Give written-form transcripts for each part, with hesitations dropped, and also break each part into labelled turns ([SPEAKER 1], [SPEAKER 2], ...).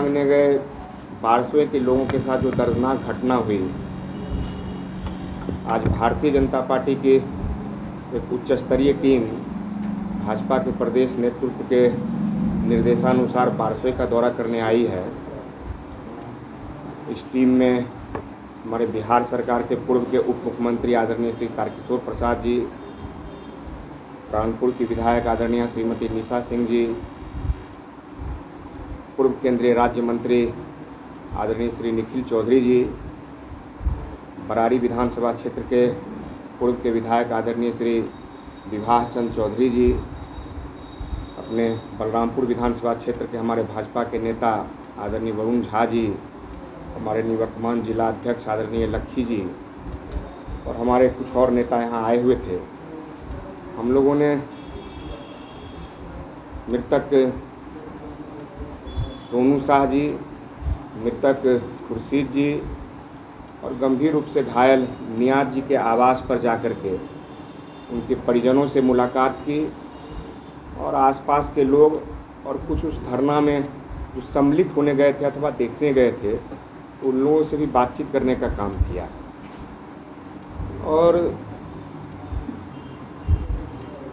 [SPEAKER 1] मांगने गए बारसोई के लोगों के साथ जो दर्दनाक घटना हुई, आज भारतीय जनता पार्टी की एक उच्च स्तरीय टीम भाजपा के प्रदेश नेतृत्व के निर्देशानुसार बारसोई का दौरा करने आई है। इस टीम में हमारे बिहार सरकार के पूर्व के उप मुख्यमंत्री आदरणीय श्री तारकिशोर प्रसाद जी, प्राणपुर की विधायक आदरणीय श्रीमती निशा सिंह जी, पूर्व केंद्रीय राज्य मंत्री आदरणीय श्री निखिल चौधरी जी, बरारी विधानसभा क्षेत्र के पूर्व के विधायक आदरणीय श्री विभाष चंद्र चौधरी जी, अपने बलरामपुर विधानसभा क्षेत्र के हमारे भाजपा के नेता आदरणीय वरुण झा जी, हमारे निवर्तमान जिला अध्यक्ष आदरणीय लक्खी जी और हमारे कुछ और नेता यहाँ आए हुए थे। हम लोगों ने मृतक सोनू शाह जी, मृतक खुर्शीद जी और गंभीर रूप से घायल नियाज जी के आवास पर जाकर के उनके परिजनों से मुलाकात की और आसपास के लोग और कुछ उस धरना में जो सम्मिलित होने गए थे अथवा देखने गए थे, उन लोगों से भी बातचीत करने का काम किया। और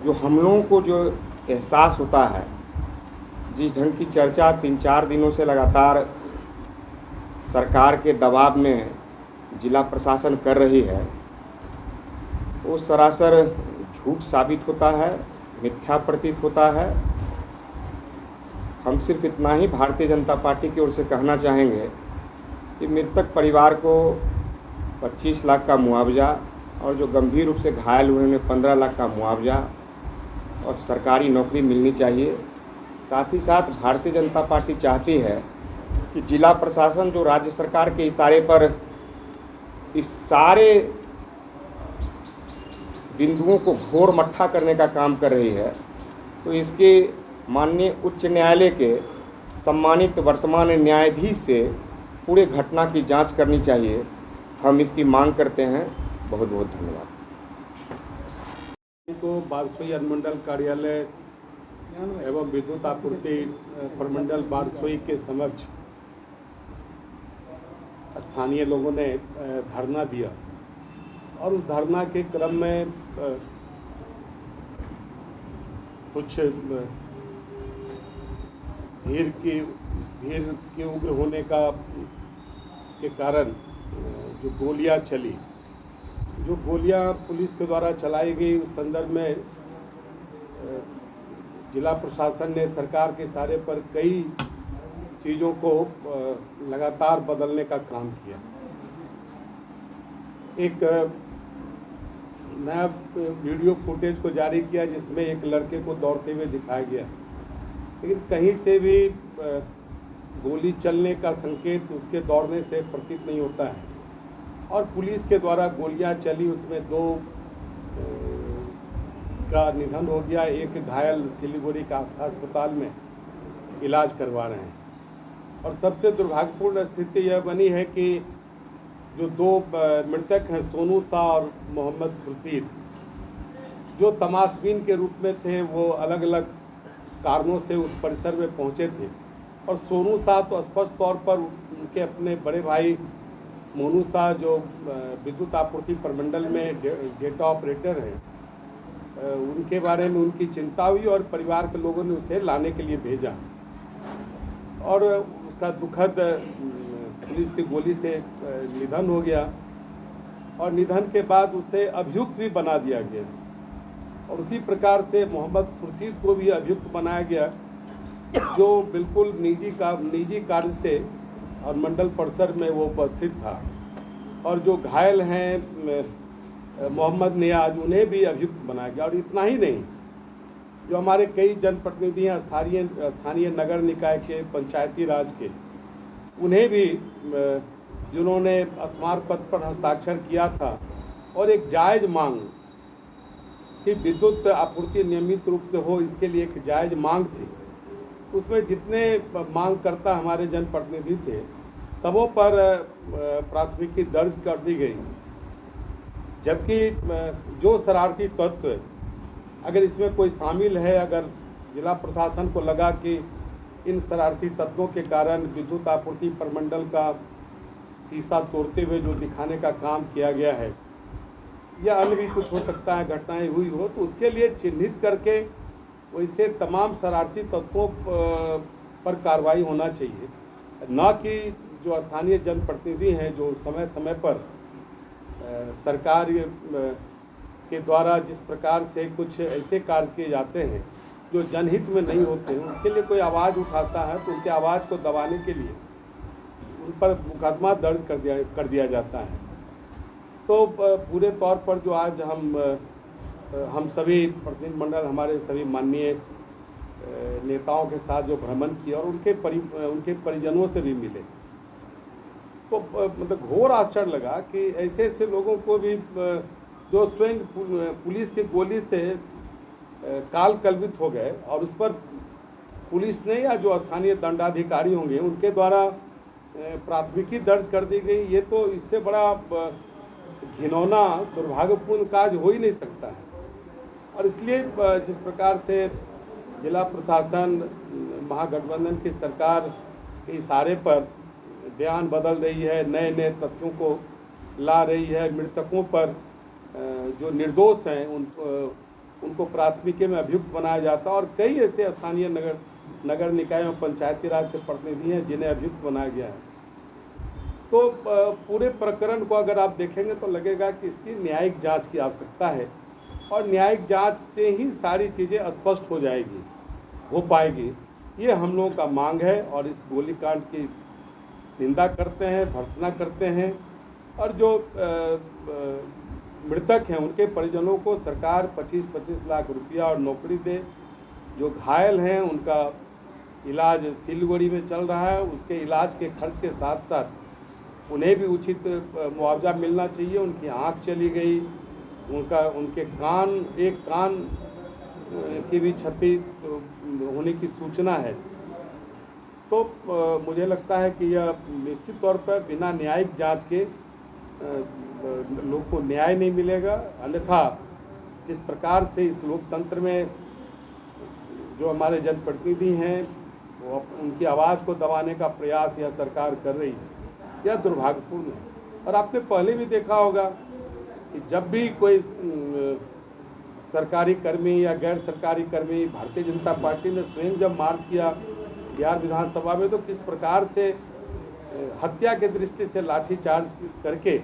[SPEAKER 1] जो हम लोगों को जो एहसास होता है, जिस ढंग की चर्चा 3-4 दिनों से लगातार सरकार के दबाव में जिला प्रशासन कर रही है, वो सरासर झूठ साबित होता है, मिथ्या प्रतीत होता है। हम सिर्फ इतना ही भारतीय जनता पार्टी की ओर से कहना चाहेंगे कि मृतक परिवार को 25 लाख का मुआवजा और जो गंभीर रूप से घायल हुए उन्हें 15 लाख का मुआवजा और सरकारी नौकरी मिलनी चाहिए। साथ ही साथ भारतीय जनता पार्टी चाहती है कि जिला प्रशासन जो राज्य सरकार के इशारे पर इस सारे बिंदुओं को घोर मट्ठा करने का काम कर रही है, तो इसके माननीय उच्च न्यायालय के सम्मानित वर्तमान न्यायाधीश से पूरे घटना की जांच करनी चाहिए। हम इसकी मांग करते हैं। बहुत बहुत धन्यवाद।
[SPEAKER 2] को बारसोई अनुमंडल कार्यालय एवं विद्युत आपूर्ति प्रमंडल बारसोई के समक्ष स्थानीय लोगों ने धरना दिया और उस धरना के क्रम में कुछ भीड़ के उग्र होने के कारण जो गोलियां चली, जो गोलियां पुलिस के द्वारा चलाई गई, उस संदर्भ में जिला प्रशासन ने सरकार के इशारे पर कई चीज़ों को लगातार बदलने का काम किया। एक नया वीडियो फुटेज को जारी किया जिसमें एक लड़के को दौड़ते हुए दिखाया गया, लेकिन कहीं से भी गोली चलने का संकेत उसके दौड़ने से प्रतीत नहीं होता है। और पुलिस के द्वारा गोलियां चली, उसमें 2 का निधन हो गया, एक घायल सिलीगुड़ी का आस्था अस्पताल में इलाज करवा रहे हैं। और सबसे दुर्भाग्यपूर्ण स्थिति यह बनी है कि जो 2 मृतक हैं, सोनू शाह और मोहम्मद खुर्शीद, जो तमाशबीन के रूप में थे, वो अलग अलग कारणों से उस परिसर में पहुंचे थे। और सोनू शाह तो स्पष्ट तौर पर उनके अपने बड़े भाई मोनू शाह जो विद्युत आपूर्ति प्रमंडल में डेटा ऑपरेटर हैं, उनके बारे में उनकी चिंता हुई और परिवार के लोगों ने उसे लाने के लिए भेजा और उसका दुखद पुलिस की गोली से निधन हो गया। और निधन के बाद उसे अभियुक्त भी बना दिया गया और उसी प्रकार से मोहम्मद खुर्शीद को भी अभियुक्त बनाया गया, जो बिल्कुल निजी कार्य से और मंडल परिसर में वो उपस्थित था। और जो घायल हैं मोहम्मद नियाज, उन्हें भी अभियुक्त बनाया गया। और इतना ही नहीं, जो हमारे कई जनप्रतिनिधि हैं स्थानीय नगर निकाय के, पंचायती राज के, उन्हें भी जिन्होंने स्मारक पत्र पर हस्ताक्षर किया था और एक जायज़ मांग कि विद्युत आपूर्ति नियमित रूप से हो, इसके लिए एक जायज़ मांग थी। उसमें जितने मांगकर्ता हमारे जनप्रतिनिधि थे, सबों पर प्राथमिकी दर्ज कर दी गई, जबकि जो शरारती तत्व अगर इसमें कोई शामिल है, अगर जिला प्रशासन को लगा कि इन शरारती तत्वों के कारण विद्युत आपूर्ति प्रमंडल का शीशा तोड़ते हुए जो दिखाने का काम किया गया है, या अन्य भी कुछ हो सकता है, घटनाएं हुई हो, तो उसके लिए चिन्हित करके वैसे तमाम शरारती तत्वों पर कार्रवाई होना चाहिए, न कि जो स्थानीय जनप्रतिनिधि हैं जो समय समय पर सरकार के द्वारा जिस प्रकार से कुछ ऐसे कार्य किए जाते हैं जो जनहित में नहीं होते हैं, उसके लिए कोई आवाज़ उठाता है तो उनके आवाज़ को दबाने के लिए उन पर मुकदमा दर्ज कर दिया जाता है। तो पूरे तौर पर जो आज हम सभी प्रतिनिधिमंडल हमारे सभी माननीय नेताओं के साथ जो भ्रमण किया और उनके परिजनों से भी मिले, तो मतलब घोर आश्चर्य लगा कि ऐसे ऐसे लोगों को भी जो स्वयं पुलिस की गोली से काल कलवित हो गए और उस पर पुलिस ने या जो स्थानीय दंडाधिकारी होंगे उनके द्वारा प्राथमिकी दर्ज कर दी गई। ये तो इससे बड़ा घिनौना दुर्भाग्यपूर्ण कार्य हो ही नहीं सकता है। और इसलिए जिस प्रकार से जिला प्रशासन महागठबंधन की सरकार के इशारे पर बयान बदल रही है, नए नए तथ्यों को ला रही है, मृतकों पर जो निर्दोष हैं उनको प्राथमिकी में अभियुक्त बनाया जाता है, और कई ऐसे स्थानीय नगर निकाय और पंचायती राज के प्रतिनिधि हैं जिन्हें अभियुक्त बनाया गया है। तो पूरे प्रकरण को अगर आप देखेंगे तो लगेगा कि इसकी न्यायिक जांच की आवश्यकता है, और न्यायिक जांच से ही सारी चीज़ें स्पष्ट हो पाएगी। ये हम लोगों का मांग है, और इस गोलीकांड की निंदा करते हैं, भर्त्सना करते हैं, और जो मृतक हैं उनके परिजनों को सरकार 25-25 लाख रुपया और नौकरी दे। जो घायल हैं उनका इलाज सिलीगुड़ी में चल रहा है, उसके इलाज के खर्च के साथ साथ उन्हें भी उचित मुआवजा मिलना चाहिए। उनकी आँख चली गई, उनके एक कान की भी क्षति होने की सूचना है। तो मुझे लगता है कि यह निश्चित तौर पर बिना न्यायिक जांच के लोग को न्याय नहीं मिलेगा। अन्यथा जिस प्रकार से इस लोकतंत्र में जो हमारे जनप्रतिनिधि हैं वो उनकी आवाज़ को दबाने का प्रयास यह सरकार कर रही है, यह दुर्भाग्यपूर्ण है। और आपने पहले भी देखा होगा कि जब भी कोई सरकारी कर्मी या गैर सरकारी कर्मी, भारतीय जनता पार्टी ने स्वयं जब मार्च किया बिहार विधानसभा में, तो किस प्रकार से हत्या के दृष्टि से लाठीचार्ज करके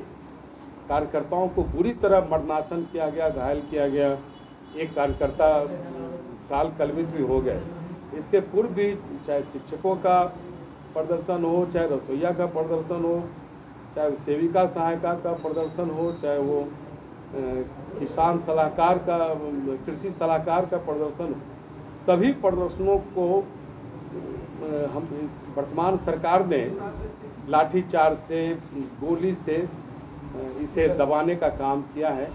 [SPEAKER 2] कार्यकर्ताओं को बुरी तरह मर्दनासन किया गया, घायल किया गया। एक कार्यकर्ता काल कलवित भी हो गए। इसके पूर्व भी चाहे शिक्षकों का प्रदर्शन हो, चाहे रसोईया का प्रदर्शन हो, चाहे सेविका सहायिका का प्रदर्शन हो, चाहे वो किसान सलाहकार का, कृषि सलाहकार का प्रदर्शन हो, सभी प्रदर्शनों को हम वर्तमान सरकार ने लाठीचार्ज से, गोली से इसे दबाने का काम किया है।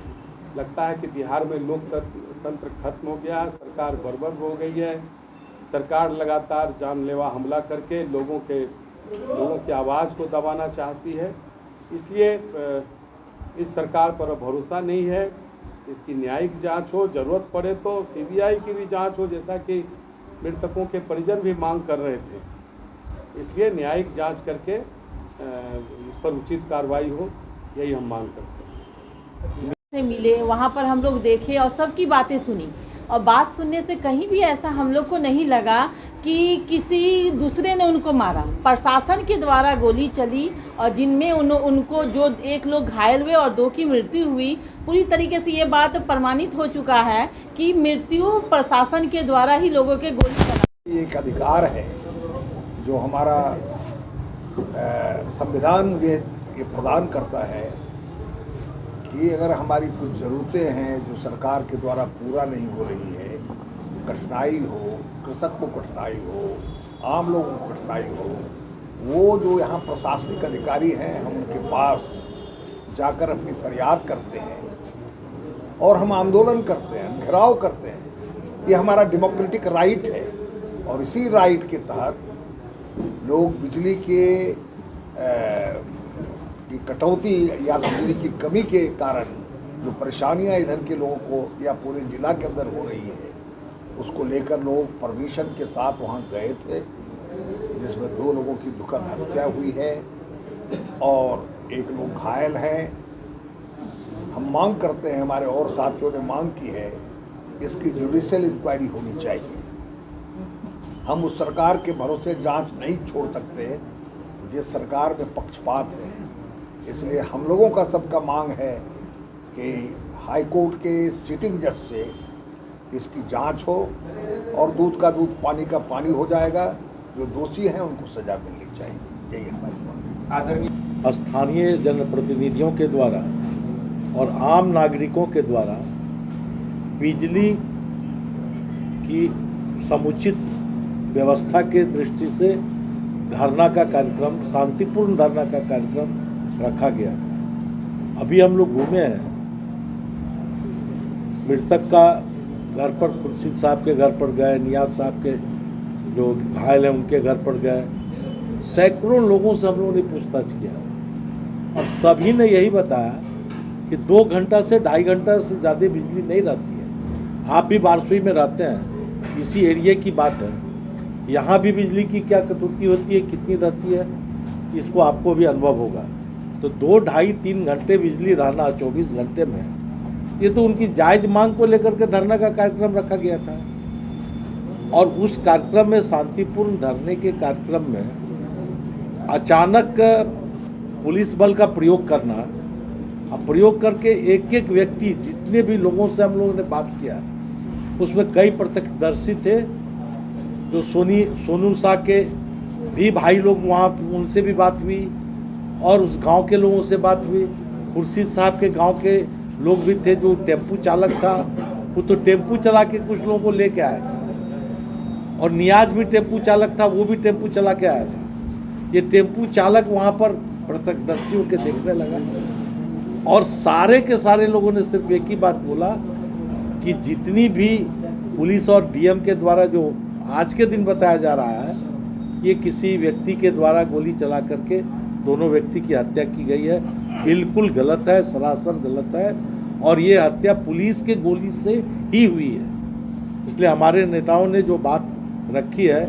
[SPEAKER 2] लगता है कि बिहार में लोकतंत्र खत्म हो गया, सरकार बर्बाद हो गई है। सरकार लगातार जानलेवा हमला करके लोगों की आवाज़ को दबाना चाहती है। इसलिए इस सरकार पर भरोसा नहीं है। इसकी न्यायिक जांच हो, ज़रूरत पड़े तो सीबीआई की भी जांच हो, जैसा कि मृतकों के परिजन भी मांग कर रहे थे। इसलिए न्यायिक जांच करके इस पर उचित कार्रवाई हो, यही हम मांग करते हैं।
[SPEAKER 3] से मिले, वहाँ पर हम लोग देखे और सबकी बातें सुनी, और बात सुनने से कहीं भी ऐसा हम लोग को नहीं लगा कि किसी दूसरे ने उनको मारा। प्रशासन के द्वारा गोली चली, और जिनमें उनको जो एक लोग घायल हुए और 2 की मृत्यु हुई। पूरी तरीके से ये बात प्रमाणित हो चुका है कि मृत्यु प्रशासन के द्वारा ही लोगों के गोली चला।
[SPEAKER 4] एक अधिकार है जो हमारा संविधान ये प्रदान करता है कि अगर हमारी कुछ ज़रूरतें हैं जो सरकार के द्वारा पूरा नहीं हो रही है, कठिनाई हो, कृषक को कठिनाई हो, आम लोगों को कठिनाई हो, वो जो यहाँ प्रशासनिक अधिकारी हैं हम उनके पास जाकर अपनी फरियाद करते हैं और हम आंदोलन करते हैं, घेराव करते हैं। ये हमारा डेमोक्रेटिक राइट है, और इसी राइट के तहत लोग बिजली की कटौती या बिजली की कमी के कारण जो परेशानियां इधर के लोगों को या पूरे जिला के अंदर हो रही है, उसको लेकर लोग परमिशन के साथ वहां गए थे जिसमें 2 लोगों की दुखद हत्या हुई है और 1 लोग घायल हैं। हम मांग करते हैं, हमारे और साथियों ने मांग की है, इसकी जुडिशियल इंक्वायरी होनी चाहिए। हम उस सरकार के भरोसे जांच नहीं छोड़ सकते जिस सरकार में पक्षपात है। इसलिए हम लोगों का सबका मांग है कि हाई कोर्ट के सिटिंग जज से इसकी जांच हो और दूध का दूध पानी का पानी हो जाएगा। जो दोषी हैं उनको सजा मिलनी चाहिए। यही हमारी मांग है।
[SPEAKER 5] स्थानीय जनप्रतिनिधियों के द्वारा और आम नागरिकों के द्वारा बिजली की समुचित व्यवस्था के दृष्टि से धरना का कार्यक्रम, शांतिपूर्ण धरना का कार्यक्रम रखा गया था। अभी हम लोग घूमे हैं, मृतक का घर पर, खुर्शीद साहब के घर पर गए, नियाज साहब के जो घायल हैं उनके घर पर गए, सैकड़ों लोगों से हम लोगों ने पूछताछ किया और सभी ने यही बताया कि 2 घंटा से 2.5 घंटा से ज़्यादा बिजली नहीं रहती है। आप भी बारसुई में रहते हैं, इसी एरिया की बात है। यहाँ भी बिजली की क्या कटौती होती है, कितनी रहती है, इसको आपको भी अनुभव होगा। तो 2, 2.5, 3 घंटे बिजली रहना 24 घंटे में, ये तो उनकी जायज़ मांग को लेकर के धरना का कार्यक्रम रखा गया था। और उस कार्यक्रम में, शांतिपूर्ण धरने के कार्यक्रम में अचानक पुलिस बल का प्रयोग करना, अब प्रयोग करके एक व्यक्ति, जितने भी लोगों से हम लोगों ने बात किया उसमें कई प्रत्यक्षदर्शी थे। जो सोनू शाह के भी भाई लोग वहाँ, उनसे भी बात हुई और उस गांव के लोगों से बात हुई। खुर्शीद साहब के गांव के लोग भी थे। जो टेम्पू चालक था वो तो टेम्पू चला के कुछ लोगों को लेके आया था और नियाज भी टेम्पू चालक था, वो भी टेम्पू चला के आया था। ये टेम्पू चालक वहाँ पर प्रत्यक्षदर्शियों के देखने लगा और सारे के सारे लोगों ने सिर्फ एक ही बात बोला कि जितनी भी पुलिस और डीएम के द्वारा जो आज के दिन बताया जा रहा है कि ये किसी व्यक्ति के द्वारा गोली चला करके दोनों व्यक्ति की हत्या की गई है, बिल्कुल गलत है, सरासर गलत है और ये हत्या पुलिस के गोली से ही हुई है। इसलिए हमारे नेताओं ने जो बात रखी है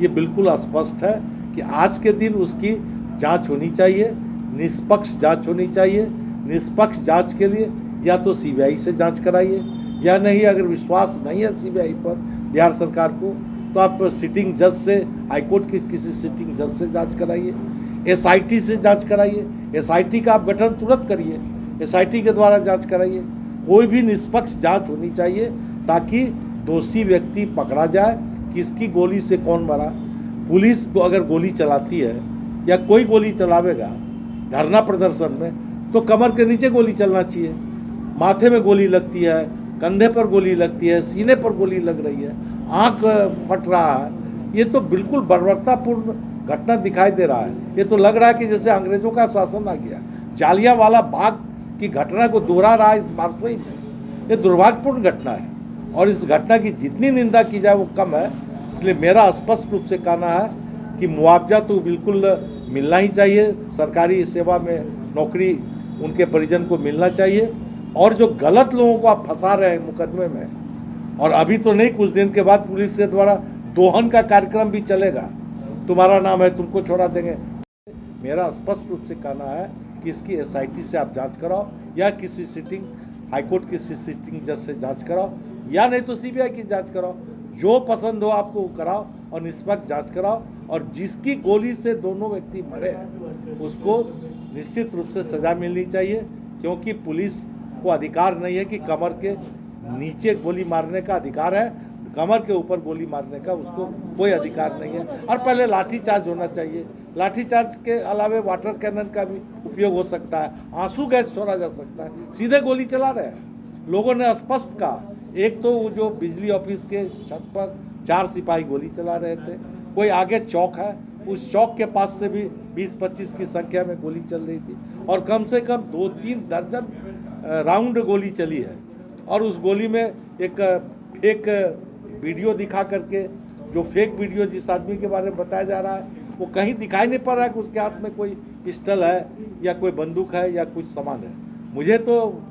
[SPEAKER 5] ये बिल्कुल स्पष्ट है कि आज के दिन उसकी जांच होनी चाहिए, निष्पक्ष जांच होनी चाहिए। निष्पक्ष जांच के लिए या तो सीबीआई से जांच कराइए, या नहीं अगर विश्वास नहीं है सीबीआई पर, बिहार सरकार को, तो आप सिटिंग जज से, हाईकोर्ट के किसी सिटिंग जज से जांच कराइए, एसआईटी से जांच कराइए। एसआईटी का आप गठन तुरंत करिए, एसआईटी के द्वारा जांच कराइए। कोई भी निष्पक्ष जांच होनी चाहिए ताकि दोषी व्यक्ति पकड़ा जाए, किसकी गोली से कौन मरा। पुलिस को अगर गोली चलाती है या कोई गोली चलावेगा धरना प्रदर्शन में, तो कमर के नीचे गोली चलना चाहिए। माथे में गोली लगती है, कंधे पर गोली लगती है, सीने पर गोली लग रही है, आँख फट रहा है, ये तो बिल्कुल बर्बरतापूर्ण घटना दिखाई दे रहा है। ये तो लग रहा है कि जैसे अंग्रेजों का शासन आ गया। जालियांवाला बाग की घटना को दोहरा रहा है इस बारसुई में। ये दुर्भाग्यपूर्ण घटना है और इस घटना की जितनी निंदा की जाए वो कम है। इसलिए मेरा स्पष्ट रूप से कहना है कि मुआवजा तो बिल्कुल मिलना ही चाहिए, सरकारी सेवा में नौकरी उनके परिजन को मिलना चाहिए। और जो गलत लोगों को आप फंसा रहे हैं मुकदमे में, और अभी तो नहीं, कुछ दिन के बाद पुलिस के द्वारा दोहन का कार्यक्रम भी चलेगा, तुम्हारा नाम है तुमको छोड़ा देंगे। मेरा स्पष्ट रूप से कहना है कि इसकी एसआईटी से आप जांच कराओ या किसी सिटिंग हाईकोर्ट की सिटिंग जज से जांच कराओ, या नहीं तो सीबीआई की जांच कराओ। जो पसंद हो आपको वो कराओ और निष्पक्ष जांच कराओ। और जिसकी गोली से दोनों व्यक्ति मरे हैं उसको निश्चित रूप से सजा मिलनी चाहिए, क्योंकि पुलिस को अधिकार नहीं है कि कमर के नीचे गोली मारने का अधिकार है, कमर के ऊपर गोली मारने का उसको कोई अधिकार नहीं है। और पहले लाठीचार्ज होना चाहिए। लाठीचार्ज के अलावे वाटर कैनन का भी उपयोग हो सकता है, आंसू गैस छोड़ा जा सकता है। सीधे गोली चला रहे हैं। लोगों ने स्पष्ट कहा, एक तो वो जो बिजली ऑफिस के छत पर 4 सिपाही गोली चला रहे थे, कोई आगे चौक है, उस चौक के पास से भी 20-25 की संख्या में गोली चल रही थी और कम से कम 2-3 दर्जन राउंड गोली चली है। और उस गोली में एक फेक वीडियो दिखा करके, जो फेक वीडियो जिस आदमी के बारे में बताया जा रहा है, वो कहीं दिखाई नहीं पड़ रहा है कि उसके हाथ में कोई पिस्टल है या कोई बंदूक है या कुछ सामान है।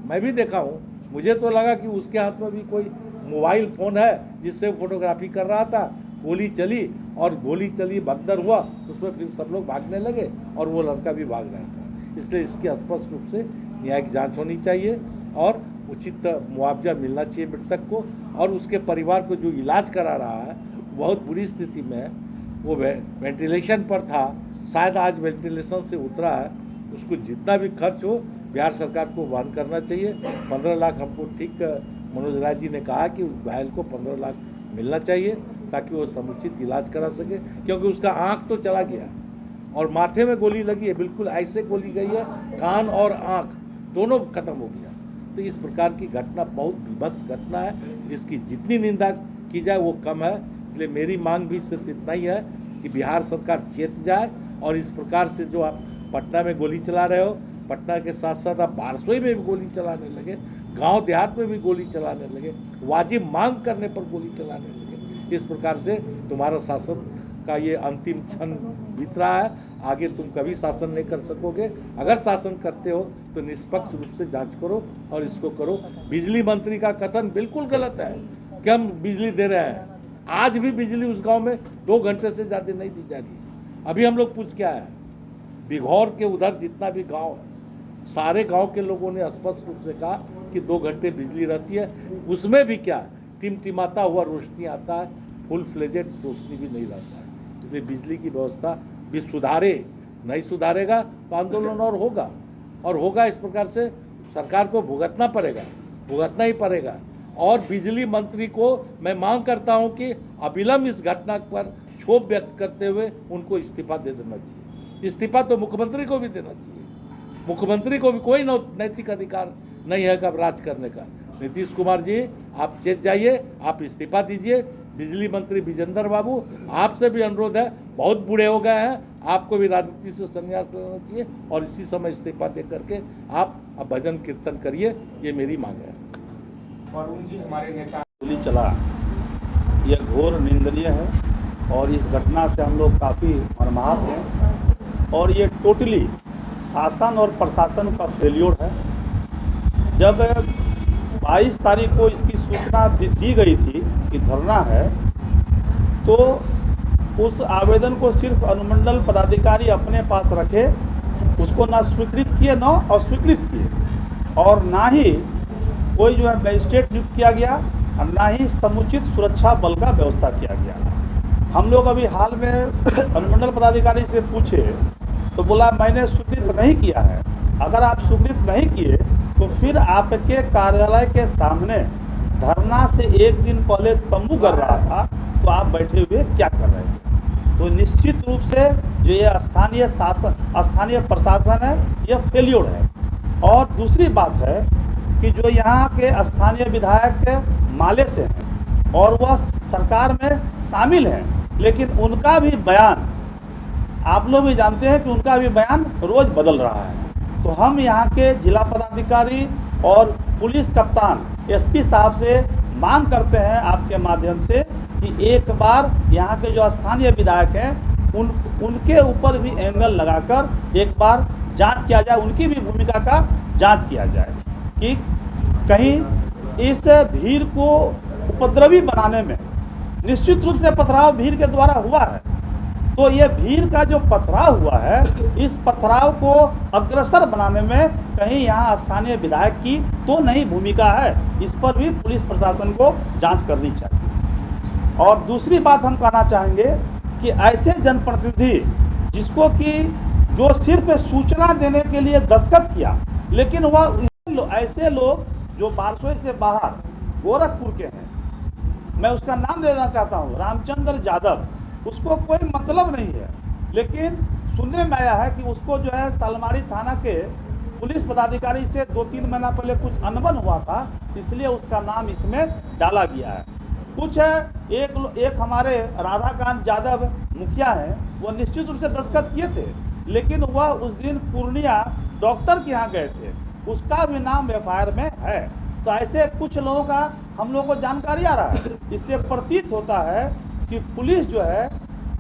[SPEAKER 5] मैं भी देखा हूँ, मुझे तो लगा कि उसके हाथ में भी कोई मोबाइल फ़ोन है जिससे फोटोग्राफी कर रहा था गोली चली और गोली चली भगदड़ हुआ, उसमें फिर सब लोग भागने लगे और वो लड़का भी भाग रहा था। इसलिए इसकी स्पष्ट रूप से न्यायिक जांच होनी चाहिए और उचित मुआवजा मिलना चाहिए मृतक को, और उसके परिवार को जो इलाज करा रहा है बहुत बुरी स्थिति में है, वो वेंटिलेशन पर था, शायद आज वेंटिलेशन से उतरा है, उसको जितना भी खर्च हो बिहार सरकार को वहन करना चाहिए। 15 लाख हमको ठीक मनोज राय जी ने कहा कि उस घायल को 15 लाख मिलना चाहिए ताकि वो समुचित इलाज करा सके, क्योंकि उसका आँख तो चला गया और माथे में गोली लगी है, बिल्कुल ऐसे गोली गई है, कान और आँख दोनों खत्म हो गया। तो इस प्रकार की घटना बहुत विभत्स घटना है, जिसकी जितनी निंदा की जाए वो कम है। इसलिए मेरी मांग भी सिर्फ इतना ही है कि बिहार सरकार चेत जाए और इस प्रकार से जो आप पटना में गोली चला रहे हो, पटना के साथ साथ आप बारसोई में भी गोली चलाने लगे, गांव देहात में भी गोली चलाने लगे, वाजिब मांग करने पर गोली चलाने लगे। इस प्रकार से तुम्हारा शासन का ये अंतिम क्षण बीत रहा है, आगे तुम कभी शासन नहीं कर सकोगे। अगर शासन करते हो तो निष्पक्ष रूप से जांच करो और इसको करो। बिजली मंत्री का कथन बिल्कुल गलत है कि हम बिजली दे रहे हैं। आज भी बिजली उस गांव में 2 घंटे से ज़्यादा नहीं दी जा रही है। अभी हम लोग पूछ के आए हैं, बिघौर के उधर जितना भी गांव है, सारे गांव के लोगों ने स्पष्ट रूप से कहा कि 2 घंटे बिजली रहती है, उसमें भी क्या टिमटिमाता हुआ रोशनी आता है, फुल फ्लेजेड रोशनी भी नहीं रहता है। इसलिए बिजली की व्यवस्था भी सुधारे, नहीं सुधारेगा तो आंदोलन और होगा। इस प्रकार से सरकार को भुगतना ही पड़ेगा। और बिजली मंत्री को मैं मांग करता हूं कि अविलंब इस घटना पर क्षोभ व्यक्त करते हुए उनको इस्तीफा दे देना चाहिए। इस्तीफा तो मुख्यमंत्री को भी देना चाहिए। मुख्यमंत्री को भी कोई नैतिक अधिकार नहीं है कब राज करने का। नीतीश कुमार जी, आप चेत जाइए, आप इस्तीफा दीजिए। बिजली मंत्री विजेंद्र बाबू, आपसे भी अनुरोध है, बहुत बूढ़े हो गए हैं, आपको भी राजनीति से संन्यास लेना चाहिए और इसी समय इस्तीफा दे करके आप अब भजन कीर्तन करिए, ये मेरी मांग है।
[SPEAKER 1] वरुण जी, हमारे नेता
[SPEAKER 6] गोली चला, यह घोर निंदनीय है और इस घटना से हम लोग काफ़ी मर्माहत हैं और ये टोटली शासन और प्रशासन का फेल्योर है। जब 22 तारीख को इसकी सूचना दी गई थी कि धरना है, तो उस आवेदन को सिर्फ अनुमंडल पदाधिकारी अपने पास रखे, उसको ना स्वीकृत किए ना अस्वीकृत किए, और ना ही कोई जो है मजिस्ट्रेट नियुक्त किया गया और ना ही समुचित सुरक्षा बल का व्यवस्था किया गया। हम लोग अभी हाल में अनुमंडल पदाधिकारी से पूछे तो बोला मैंने स्वीकृत नहीं किया है। अगर आप स्वीकृत नहीं किए तो फिर आपके कार्यालय के सामने धरना से 1 दिन पहले तंबू कर रहा था, तो आप बैठे हुए क्या कर रहे थे? तो निश्चित रूप से जो ये स्थानीय प्रशासन है, यह फेल्योर है। और दूसरी बात है कि जो यहाँ के स्थानीय विधायक माले से हैं और वह सरकार में शामिल हैं, लेकिन उनका भी बयान आप लोग भी जानते हैं कि उनका भी बयान रोज़ बदल रहा है। तो हम यहाँ के जिला पदाधिकारी और पुलिस कप्तान एसपी साहब से मांग करते हैं आपके माध्यम से कि एक बार यहाँ के जो स्थानीय विधायक हैं उनके ऊपर भी एंगल लगाकर एक बार जांच किया जाए, उनकी भी भूमिका का जांच किया जाए कि कहीं इस भीड़ को उपद्रवी बनाने में निश्चित रूप से पथराव भीड़ के द्वारा हुआ है। तो ये भीड़ का जो पथराव हुआ है, इस पथराव को अग्रसर बनाने में कहीं यहाँ स्थानीय विधायक की तो नहीं भूमिका है, इस पर भी पुलिस प्रशासन को जांच करनी चाहिए। और दूसरी बात हम कहना चाहेंगे कि ऐसे जनप्रतिनिधि जिसको कि जो सिर्फ सूचना देने के लिए दस्तखत किया, लेकिन वह ऐसे लोग जो बारसोई से बाहर गोरखपुर के हैं, मैं उसका नाम देना चाहता हूँ, रामचंद्र यादव, उसको कोई मतलब नहीं है, लेकिन सुनने में आया है कि उसको जो है सालमारी थाना के पुलिस पदाधिकारी से 2-3 महीना पहले कुछ अनबन हुआ था, इसलिए उसका नाम इसमें डाला गया है। कुछ है एक हमारे राधाकांत यादव मुखिया हैं, वो निश्चित रूप से दस्तखत किए थे, लेकिन वह उस दिन पूर्णिया डॉक्टर के यहाँ गए थे, उसका भी नाम एफआईआर में है। तो ऐसे कुछ लोगों का हम लोगों को जानकारी आ रहा है। इससे प्रतीत होता है कि पुलिस जो है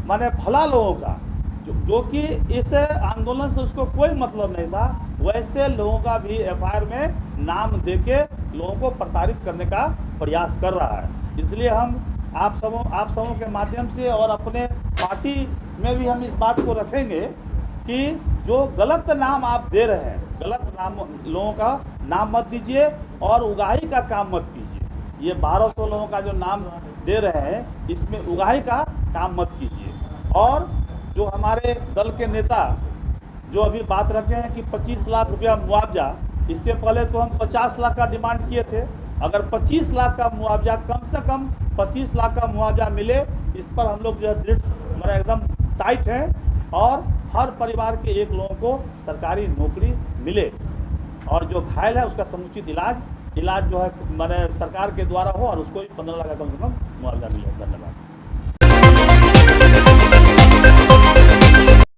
[SPEAKER 6] माने भला लोगों का जो कि इस आंदोलन से उसको कोई मतलब नहीं था, वैसे लोगों का भी एफआईआर में नाम देके लोगों को प्रताड़ित करने का प्रयास कर रहा है। इसलिए हम आप सबों के माध्यम से और अपने पार्टी में भी हम इस बात को रखेंगे कि जो गलत नाम आप दे रहे हैं, गलत नाम लोगों का नाम मत दीजिए और उगाही का काम मत कीजिए। ये 1200 लोगों का जो नाम दे रहे हैं, इसमें उगाही का काम मत कीजिए। और जो हमारे दल के नेता जो अभी बात रखे हैं कि 25 लाख रुपया मुआवजा, इससे पहले तो हम 50 लाख का डिमांड किए थे। अगर 25 लाख का मुआवजा, कम से कम 25 लाख का मुआवजा मिले, इस पर हम लोग जो है दृढ़ एकदम टाइट हैं और हर परिवार के एक लोगों को सरकारी नौकरी मिले और जो घायल है उसका समुचित इलाज जो है मैंने सरकार के द्वारा हो और उसको 15 लाख का कम से कम मुआवजा मिले। धन्यवाद।